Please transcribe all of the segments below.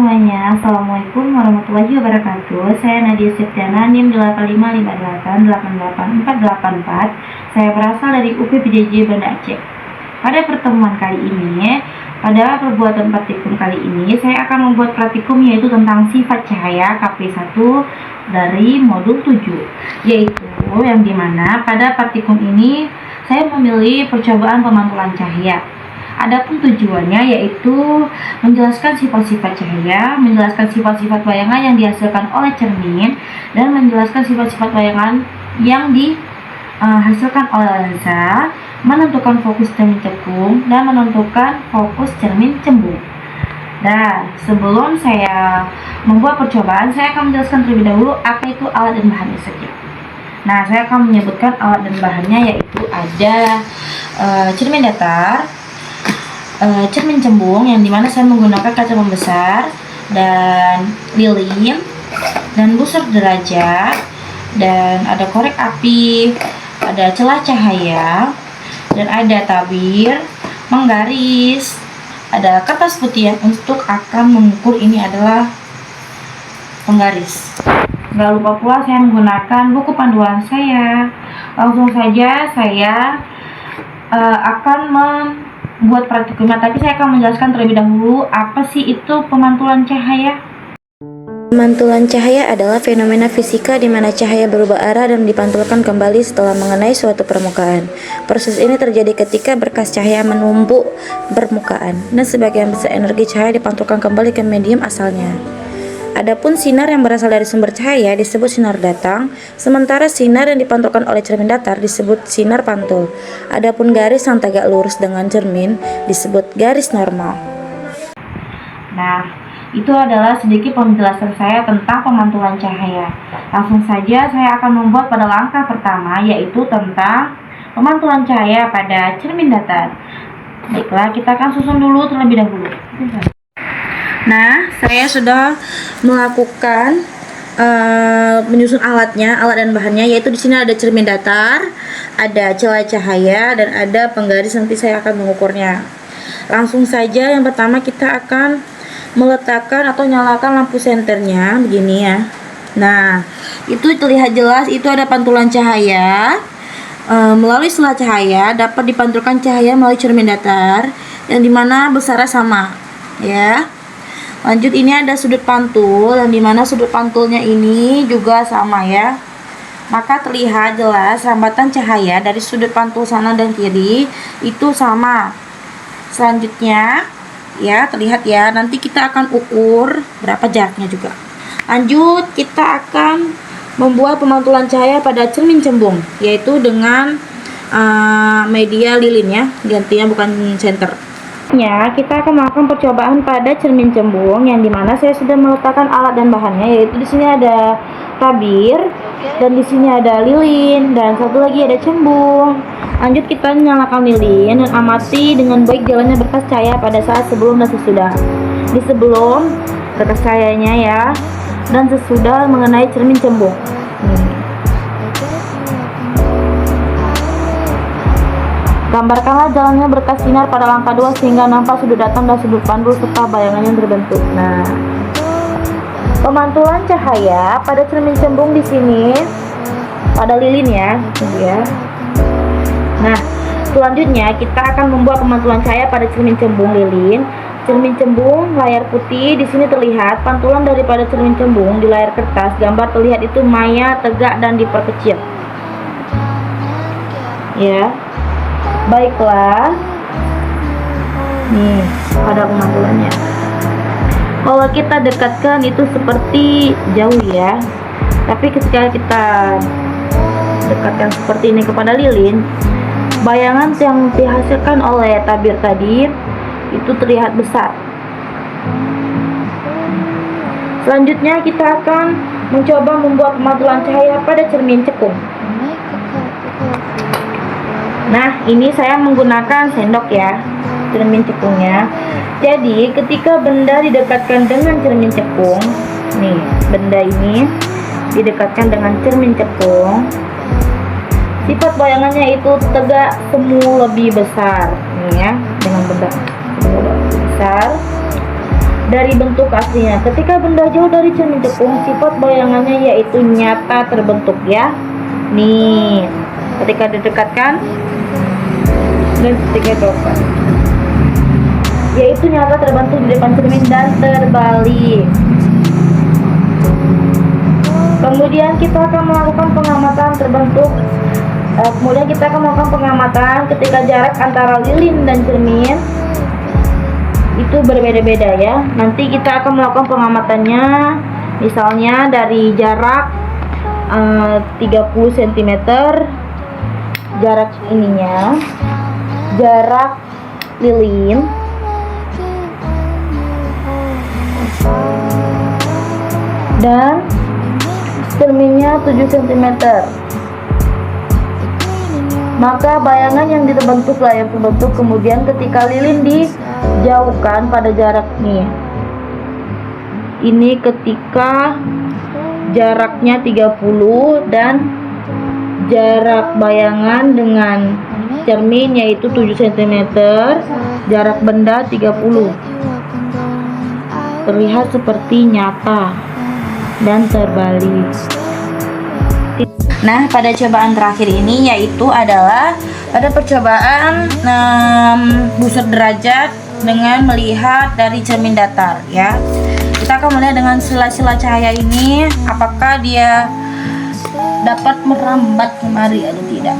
semuanya, Assalamualaikum warahmatullahi wabarakatuh. Saya Nadia Septiana, NIM 85588844. Saya berasal dari UPPDJ Banda Aceh. Pada pertemuan kali ini, pada perbuatan praktikum kali ini, saya akan membuat praktikum yaitu tentang sifat cahaya KP1 dari modul 7, yaitu yang dimana pada praktikum ini saya memilih percobaan pemantulan cahaya. Adapun tujuannya yaitu menjelaskan sifat-sifat cahaya, menjelaskan sifat-sifat bayangan yang dihasilkan oleh cermin, dan menjelaskan sifat-sifat bayangan yang dihasilkan oleh lensa, menentukan fokus cermin cekung, dan menentukan fokus cermin cembung. Dan sebelum saya membuat percobaan, saya akan menjelaskan terlebih dahulu apa itu alat dan bahannya saja. Nah, saya akan menyebutkan alat dan bahannya, yaitu ada cermin datar, cermin cembung yang dimana saya menggunakan kaca pembesar dan lilin dan busur derajat, dan ada korek api, ada celah cahaya, dan ada tabir, menggaris, ada kertas putih yang untuk akan mengukur, ini adalah penggaris. Gak lupa pula saya menggunakan buku panduan saya. Langsung saja saya akan membuat praktikumnya, tapi saya akan menjelaskan terlebih dahulu apa sih itu pemantulan cahaya. Pemantulan cahaya adalah fenomena fisika di mana cahaya berubah arah dan dipantulkan kembali setelah mengenai suatu permukaan. Proses ini terjadi ketika berkas cahaya menumpuk permukaan, dan sebagian besar energi cahaya dipantulkan kembali ke medium asalnya. Adapun sinar yang berasal dari sumber cahaya disebut sinar datang, sementara sinar yang dipantulkan oleh cermin datar disebut sinar pantul. Adapun garis yang tegak lurus dengan cermin disebut garis normal. Nah, itu adalah sedikit penjelasan saya tentang pemantulan cahaya. Langsung saja saya akan membuat pada langkah pertama, yaitu tentang pemantulan cahaya pada cermin datar. Baiklah, kita akan susun dulu terlebih dahulu. Nah, saya sudah melakukan menyusun alat dan bahannya, yaitu di sini ada cermin datar, ada celah cahaya, dan ada penggaris. Nanti saya akan mengukurnya. Langsung saja, yang pertama kita akan meletakkan atau nyalakan lampu senternya begini ya. Nah, itu terlihat jelas, itu ada pantulan cahaya. Melalui celah cahaya dapat dipantulkan cahaya melalui cermin datar yang dimana besarnya sama ya. Lanjut, ini ada sudut pantul yang dimana sudut pantulnya ini juga sama ya. Maka terlihat jelas rambatan cahaya dari sudut pantul sana dan kiri itu sama. Selanjutnya ya, terlihat ya, nanti kita akan ukur berapa jaraknya juga. Lanjut, kita akan membuat pemantulan cahaya pada cermin cembung, yaitu dengan media lilin ya, gantinya bukan senter. Kita akan melakukan percobaan pada cermin cembung yang dimana saya sudah meletakkan alat dan bahannya, yaitu di sini ada tabir, dan di sini ada lilin, dan satu lagi ada cembung. Lanjut, kita nyalakan lilin dan amati dengan baik jalannya berkas cahaya pada saat sebelum dan sesudah. Di sebelum berkas cahayanya ya, dan sesudah mengenai cermin cembung. Gambarkanlah jalannya berkas sinar pada langkah 2 sehingga nampak sudut datang dan sudut pantul serta bayangan yang terbentuk. Nah, pemantulan cahaya pada cermin cembung di sini pada lilin ya. Nah, selanjutnya kita akan membuat pemantulan cahaya pada cermin cembung lilin. Cermin cembung layar putih, di sini terlihat pantulan daripada cermin cembung di layar kertas. Gambar terlihat itu maya, tegak, dan diperkecil. Ya. Baiklah, nih ada pemantulannya. Kalau kita dekatkan itu seperti jauh ya, tapi ketika kita dekatkan seperti ini kepada lilin, bayangan yang dihasilkan oleh tabir tadi itu terlihat besar. Selanjutnya kita akan mencoba membuat pemantulan cahaya pada cermin cekung. Nah, ini saya menggunakan sendok ya, cermin cekungnya. Jadi, ketika benda didekatkan dengan cermin cekung, nih, benda ini didekatkan dengan cermin cekung, sifat bayangannya itu tegak, semu lebih besar, nih ya, dengan benda semu lebih besar. dari bentuk aslinya. Ketika benda jauh dari cermin cekung, sifat bayangannya yaitu nyata terbentuk ya. Nih, ketika didekatkan dan ketika dekat, yaitu nyata terbentuk di depan cermin dan terbalik. Kemudian kita akan melakukan pengamatan ketika jarak antara lilin dan cermin itu berbeda-beda ya. Nanti kita akan melakukan pengamatannya misalnya dari jarak 30 cm jarak ininya, jarak lilin dan cerminnya 7 cm. Maka bayangan yang terbentuk kemudian ketika lilin dijauhkan pada jarak nih. Ini ketika jaraknya 30 dan jarak bayangan dengan cermin yaitu 7 cm, jarak benda 30. Terlihat seperti nyata dan terbalik. Nah, pada cobaan terakhir ini yaitu adalah pada percobaan busur derajat dengan melihat dari cermin datar ya. Kita akan melihat dengan sela-sela cahaya ini apakah dia dapat merambat kemari atau tidak.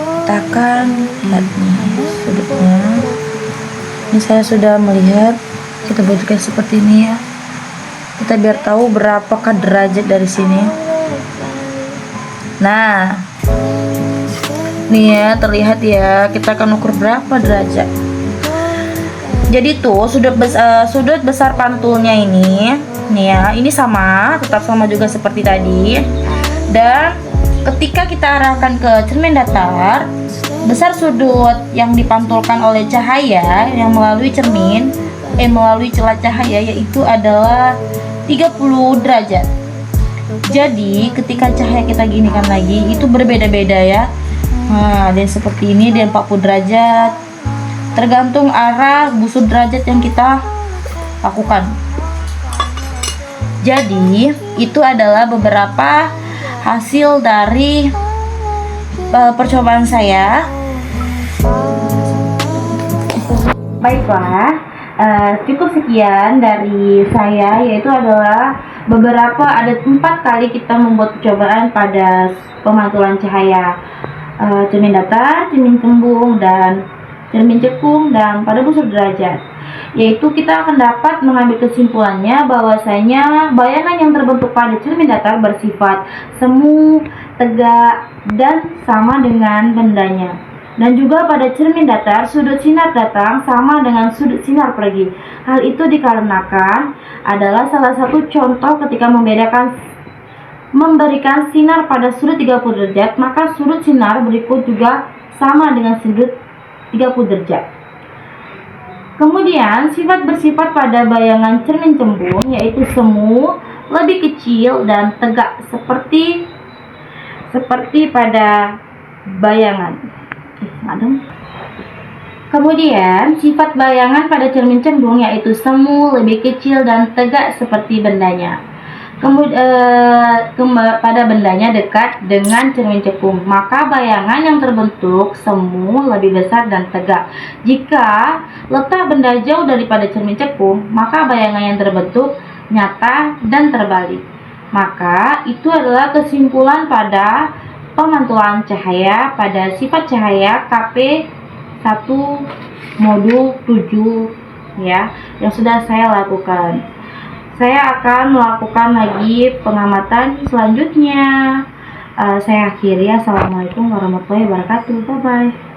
Kita akan lihat nih sudutnya. Ini saya sudah melihat. Kita buatkan seperti ini ya. Kita biar tahu berapakah derajat dari sini. Nah, nih ya terlihat ya, kita akan ukur berapa derajat. Jadi tuh sudut besar pantulnya ini, nih ya, ini tetap sama juga seperti tadi. Dan ketika kita arahkan ke cermin datar, besar sudut yang dipantulkan oleh cahaya yang melalui melalui celah cahaya yaitu adalah 30 derajat. Jadi ketika cahaya kita ginikan lagi itu berbeda-beda ya. Nah, dia seperti ini, dia 40 derajat. Tergantung arah busur derajat yang kita lakukan. Jadi itu adalah beberapa hasil dari percobaan saya. Baiklah, cukup sekian dari saya, yaitu adalah ada 4 kali kita membuat percobaan pada pemantulan cahaya cermin datar, cermin cembung, dan cermin cekung, dan pada busur derajat. Yaitu kita akan dapat mengambil kesimpulannya bahwasanya bayangan yang terbentuk pada cermin datar bersifat semu, tegak, dan sama dengan bendanya. Dan juga pada cermin datar, sudut sinar datang sama dengan sudut sinar pergi. Hal itu dikarenakan adalah salah satu contoh ketika memberikan sinar pada sudut 30 derajat, maka sudut sinar berikut juga sama dengan sudut 30 derajat. Kemudian bersifat pada bayangan cermin cembung yaitu semu, lebih kecil dan tegak seperti pada bayangan. Kemudian sifat bayangan pada cermin cembung yaitu semu, lebih kecil dan tegak seperti bendanya. Pada bendanya dekat dengan cermin cekung, maka bayangan yang terbentuk semu, lebih besar dan tegak. Jika letak benda jauh daripada cermin cekung, maka bayangan yang terbentuk nyata dan terbalik. Maka itu adalah kesimpulan pada pemantulan cahaya pada sifat cahaya KP1 modul 7 ya, yang sudah saya lakukan. Saya akan melakukan lagi pengamatan selanjutnya. Saya akhiri. Assalamualaikum warahmatullahi wabarakatuh. Bye bye.